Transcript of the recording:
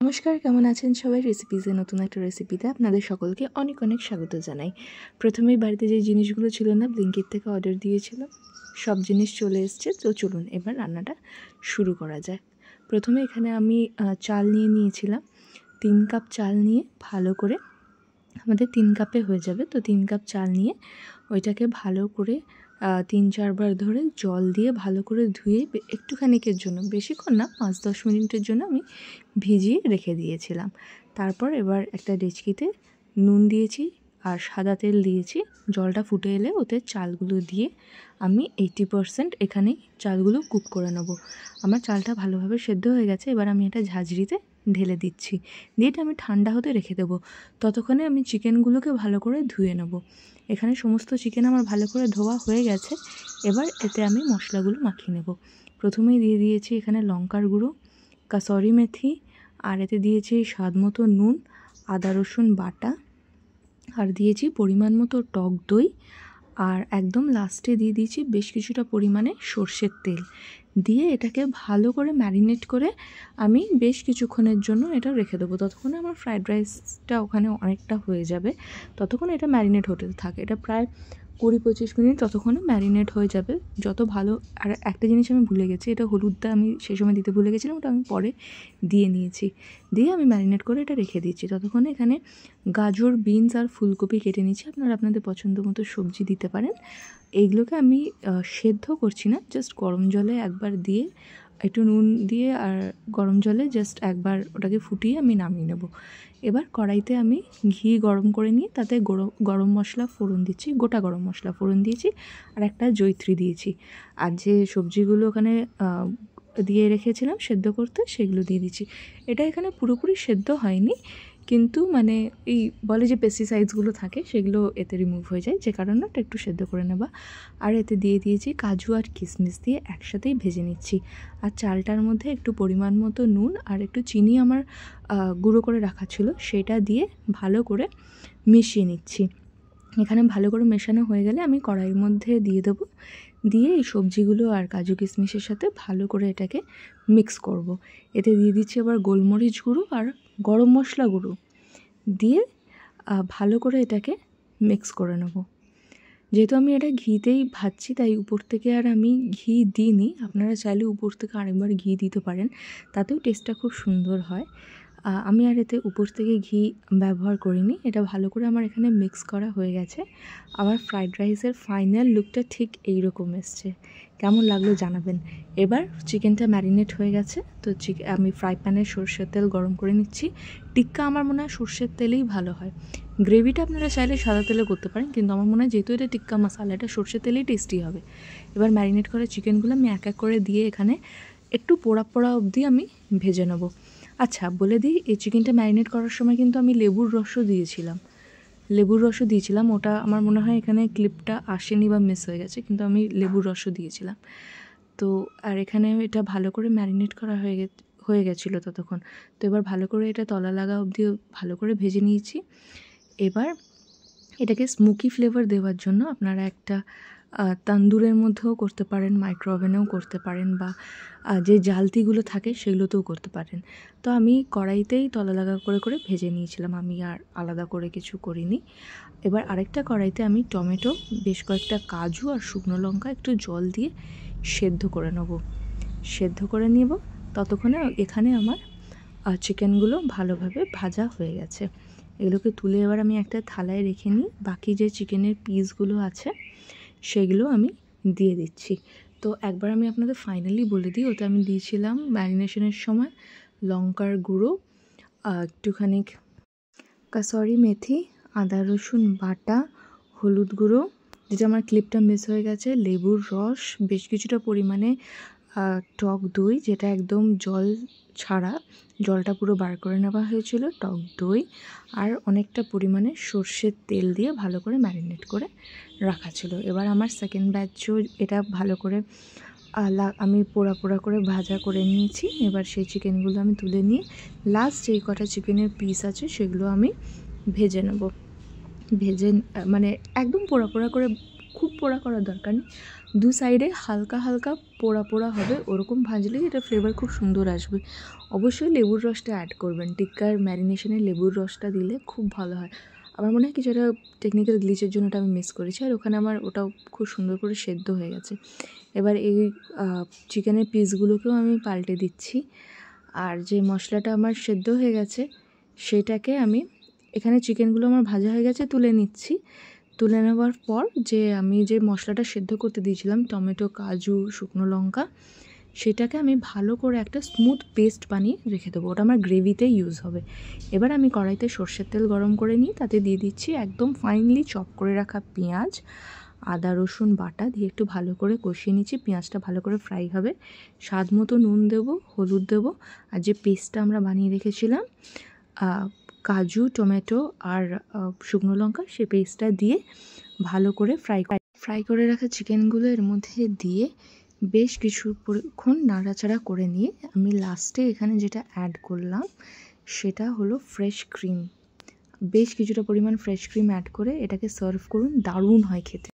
নমস্কার, কেমন আছেন সবাই? রেসিপিজে নতুন একটা রেসিপিতে আপনাদের সকলকে অনেক অনেক স্বাগত জানাই। প্রথমেই বাড়িতে যে জিনিসগুলো ছিল না, ব্লিঙ্কিট থেকে অর্ডার দিয়েছিলাম, সব জিনিস চলে এসছে। তো চলুন এবার রান্নাটা শুরু করা যায়। প্রথমে এখানে আমি চাল নিয়ে নিয়েছিলাম। 3 কাপ চাল নিয়ে ভালো করে, আমাদের 3 কাপে হয়ে যাবে, তো 3 কাপ চাল নিয়ে ওইটাকে ভালো করে 3-4 বার ধরে জল দিয়ে ভালো করে ধুয়ে একটুখানিকের জন্য, বেশিক্ষণ না, 5-10 মিনিটের জন্য আমি ভিজিয়ে রেখে দিয়েছিলাম। তারপর এবার একটা ডেচকিতে নুন দিয়েছি আর সাদা তেল দিয়েছি। জলটা ফুটে এলে ওতে চালগুলো দিয়ে আমি 80% এখানেই চালগুলো কুক করে নেব। আমার চালটা ভালোভাবে সেদ্ধ হয়ে গেছে। এবার আমি এটা ঝাঁঝরিতে ঢেলে দিচ্ছি, দিয়ে এটা আমি ঠান্ডা হতে রেখে দেবো। ততক্ষণে আমি চিকেনগুলোকে ভালো করে ধুয়ে নেব। এখানে সমস্ত চিকেন আমার ভালো করে ধোয়া হয়ে গেছে। এবার এতে আমি মশলাগুলো মাখিয়ে নেব। প্রথমেই দিয়ে দিয়েছি এখানে লঙ্কার গুঁড়ো, কাসুরি মেথি, আর এতে দিয়েছি স্বাদ মতো নুন, আদা রসুন বাটা, আর দিয়েছি পরিমাণ মতো টক দই, আর একদম লাস্টে দিয়ে দিয়েছি বেশ কিছুটা পরিমাণে সর্ষের তেল। দিয়ে এটাকে ভালো করে ম্যারিনেট করে আমি বেশ কিছুক্ষণের জন্য এটা রেখে দেবো। ততক্ষণে আমার ফ্রায়েড রাইসটা ওখানে অনেকটা হয়ে যাবে। ততক্ষণ এটা ম্যারিনেট হতে থাকে। এটা প্রায় 20-25 মিনিট ততক্ষণে ম্যারিনেট হয়ে যাবে। যত ভালো। আর একটা জিনিস আমি ভুলে গেছি, এটা হলুদটা আমি সেই সময় দিতে ভুলে গেছিলাম, ওটা আমি পরে দিয়ে নিয়েছি। দিয়ে আমি ম্যারিনেট করে এটা রেখে দিচ্ছি। ততক্ষণে এখানে গাজর, বিনস আর ফুলকপি কেটে নিচ্ছি। আপনারা আপনাদের পছন্দ মতো সবজি দিতে পারেন। এইগুলোকে আমি সেদ্ধ করছি না, জাস্ট গরম জলে একবার দিয়ে, একটু নুন দিয়ে আর গরম জলে জাস্ট একবার ওটাকে ফুটিয়ে আমি নামিয়ে নেব। এবার কড়াইতে আমি ঘি গরম করে নিয়ে তাতে গরম মশলা ফোড়ন দিচ্ছি, গোটা গরম মশলা ফোড়ন দিয়েছি, আর একটা জয়িত্রী দিয়েছি। আর যে সবজিগুলো ওখানে দিয়ে রেখেছিলাম সেদ্ধ করতে, সেগুলো দিয়ে দিচ্ছি। এটা এখানে পুরোপুরি সেদ্ধ হয়নি, কিন্তু মানে এই বলে যে পেস্টিসাইডসগুলো থাকে সেগুলো এতে রিমুভ হয়ে যায়, যে কারণে এটা একটু সেদ্ধ করে নেবা। আর এতে দিয়ে দিয়েছি কাজু আর কিশমিশ, দিয়ে একসাথেই ভেজে নিচ্ছি। আর চালটার মধ্যে একটু পরিমাণ মতো নুন আর একটু চিনি আমার গুঁড়ো করে রাখা ছিল, সেটা দিয়ে ভালো করে মিশিয়ে নিচ্ছি। এখানে ভালো করে মেশানো হয়ে গেলে আমি কড়াইয়ের মধ্যে দিয়ে দেবো। দিয়ে এই সবজিগুলো আর কাজু কিশমিশের সাথে ভালো করে এটাকে মিক্স করব। এতে দিয়ে দিচ্ছি আবার গোলমরিচ গুঁড়ো আর গরম মশলা গুঁড়ো, দিয়ে ভালো করে এটাকে মিক্স করে নেব। যেহেতু আমি এটা ঘিতেই ভাজছি, তাই উপর থেকে আর আমি ঘি দিইনি। আপনারা চাইলে উপর থেকে আরেকবার ঘি দিতে পারেন, তাতেও টেস্টটা খুব সুন্দর হয়। আমি আর এতে উপর থেকে ঘি ব্যবহার করিনি। এটা ভালো করে আমার এখানে মিক্স করা হয়ে গেছে। আমার ফ্রায়েড রাইসের ফাইনাল লুকটা ঠিক এই রকম এসছে। কেমন লাগলো জানাবেন। এবার চিকেনটা ম্যারিনেট হয়ে গেছে, তো আমি ফ্রাই প্যানে সর্ষের তেল গরম করে নিচ্ছি। টিক্কা আমার মনে হয় সর্ষের তেলেই ভালো হয়। গ্রেভিটা আপনারা চাইলে সাদা তেলে করতে পারেন, কিন্তু আমার মনে হয় যেহেতু এটা টিক্কা মশলা, এটা সর্ষের তেলেই টেস্টি হবে। এবার ম্যারিনেট করা চিকেনগুলো আমি এক এক করে দিয়ে এখানে একটু পোড়া পোড়া অবধি আমি ভেজে নেব। আচ্ছা, বলে দিই, এই চিকেনটা ম্যারিনেট করার সময় কিন্তু আমি লেবুর রসও দিয়েছিলাম। ওটা আমার মনে হয় এখানে ক্লিপটা আসেনি বা মিস হয়ে গেছে, কিন্তু আমি লেবুর রসও দিয়েছিলাম। তো আর এখানে এটা ভালো করে ম্যারিনেট করা হয়ে গেছিলো ততক্ষণ। তো এবার ভালো করে এটা তলা লাগা অবধি ভালো করে ভেজে নিয়েছি। এবার এটাকে স্মোকি ফ্লেভার দেওয়ার জন্য আপনারা একটা তান্দুরের মধ্যেও করতে পারেন, মাইক্রো ওভেনেও করতে পারেন, বা যে জালতিগুলো থাকে সেগুলোতেও করতে পারেন। তো আমি কড়াইতেই তলা লাগা করে করে ভেজে নিয়েছিলাম, আমি আর আলাদা করে কিছু করিনি। এবার আরেকটা কড়াইতে আমি টমেটো, বেশ কয়েকটা কাজু আর শুকনো লঙ্কা একটু জল দিয়ে সেদ্ধ করে নেব। ততক্ষণে এখানে আমার চিকেনগুলো ভালোভাবে ভাজা হয়ে গেছে। এগুলোকে তুলে এবার আমি একটা থালায় রেখে নিই। বাকি যে চিকেনের পিসগুলো আছে সেগুলো আমি দিয়ে দিচ্ছি। তো একবার আমি আপনাদের ফাইনালি বলে দিই, ওটা আমি দিয়েছিলাম ম্যারিনেশনের সময় লঙ্কার গুঁড়ো, একটুখানি কাসুরি মেথি, আদা রসুন বাটা, হলুদ গুঁড়ো, যেটা আমার ক্লিপটা মিস হয়ে গেছে, লেবুর রস, বেশ কিছুটা পরিমাণে টক দই, যেটা একদম জল ছাড়া, জলটা পুরো বার করে নেওয়া হয়েছিল, টক দই, আর অনেকটা পরিমাণে সর্ষের তেল দিয়ে ভালো করে ম্যারিনেট করে রাখা ছিল। এবার আমার সেকেন্ড ব্যাচও এটা ভালো করে আমি পোড়া পোড়া করে ভাজা করে নিয়েছি। এবার সেই চিকেনগুলো আমি তুলে নিয়ে লাস্ট যেই কটা চিকেনের পিস আছে সেগুলো আমি ভেজে নেব। মানে একদম পোড়া পোড়া করে খুব পোড়া করার দরকার নেই, দু সাইডে হালকা হালকা পোড়া পোড়া হবে, ওরকম ভাজলেই এটা ফ্লেভার খুব সুন্দর আসবে। অবশ্যই লেবুর রসটা অ্যাড করবেন, টিক্কার ম্যারিনেশনে লেবুর রসটা দিলে খুব ভালো হয়। আমার মনে হয় কিছু একটা টেকনিক্যাল গ্লিচের জন্য ওটা আমি মিস করেছি, আর ওখানে আমার ওটাও খুব সুন্দর করে সেদ্ধ হয়ে গেছে। এবার এই চিকেনের পিসগুলোকেও আমি পাল্টে দিচ্ছি, আর যে মশলাটা আমার সেদ্ধ হয়ে গেছে সেটাকে আমি এখানে, চিকেনগুলো আমার ভাজা হয়ে গেছে, তুলে নিচ্ছি। তুলে নেওয়ার পর যে আমি যে মশলাটা সেদ্ধ করতে দিয়েছিলাম, টমেটো, কাজু, শুকনো লঙ্কা, সেটাকে আমি ভালো করে একটা স্মুথ পেস্ট বানিয়ে রেখে দেবো, ওটা আমার গ্রেভিতে ইউজ হবে। এবার আমি কড়াইতে সর্ষের তেল গরম করে নিই, তাতে দিয়ে দিচ্ছি একদম ফাইনলি চপ করে রাখা পেঁয়াজ, আদা রসুন বাটা দিয়ে একটু ভালো করে কষিয়ে নিচ্ছি। পেঁয়াজটা ভালো করে ফ্রাই হবে, স্বাদ মতো নুন দেবো, হলুদ দেবো, আর যে পেস্টটা আমরা বানিয়ে রেখেছিলাম কাজু, টমেটো আর শুকনো লঙ্কা, সেই পেস্টটা দিয়ে ভালো করে ফ্রাই করে রাখা চিকেনগুলো এর মধ্যে দিয়ে বেশ কিছুক্ষণ নাড়াচাড়া করে নিয়ে আমি লাস্টে এখানে যেটা অ্যাড করলাম সেটা হলো ফ্রেশ ক্রিম। বেশ কিছুটা পরিমাণ ফ্রেশ ক্রিম অ্যাড করে এটাকে সার্ভ করুন, দারুণ হয় খেতে।